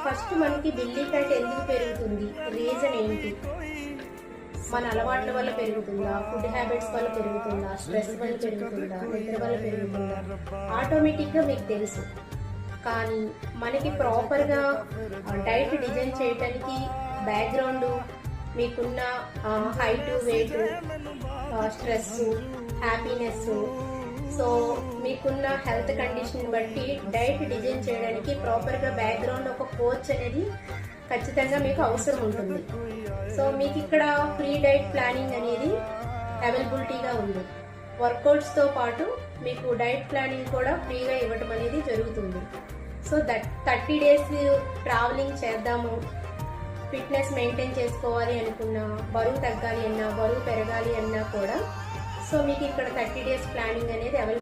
First మనకి Billy fat ఎందుకు పెరుగుతుంది, రీజన్ ఏంటి? మన అలవాట్ల వల్ల పెరుగుతుందా, ఫుడ్ హ్యాబిట్స్ వల్ల పెరుగుతుందా, స్ట్రెస్ వల్ల పెరుగుతుందా, నిద్ర వల్ల పెరుగుతుందా? ఆటోమేటిక్గా మీకు తెలుసు. కానీ మనకి ప్రాపర్గా డైట్ డిజైన్ చేయడానికి బ్యాక్గ్రౌండ్, మీకున్న height, weight, stress, happiness, so మీకున్న హెల్త్ కండిషన్ బట్టి డైట్ డిజైన్ చేయడానికి ప్రాపర్గా బ్యాక్గ్రౌండ్ ఒక కోచ్ అనేది ఖచ్చితంగా మీకు అవసరం ఉంటుంది. సో మీకు ఇక్కడ ఫ్రీ డైట్ ప్లానింగ్ అనేది అవైలబిలిటీగా ఉంది. వర్కౌట్స్తో పాటు మీకు డైట్ ప్లానింగ్ కూడా ఫ్రీగా ఇవ్వటం అనేది జరుగుతుంది. సో 30 days ట్రావెలింగ్ చేద్దాము, ఫిట్నెస్ మెయింటైన్ చేసుకోవాలి అనుకున్నా, బరువు తగ్గాలి అన్నా, బరువు పెరగాలి అన్నా కూడా సో మీకు ఇక్కడ 30 days ప్లానింగ్ అనేది అవైలబుల్.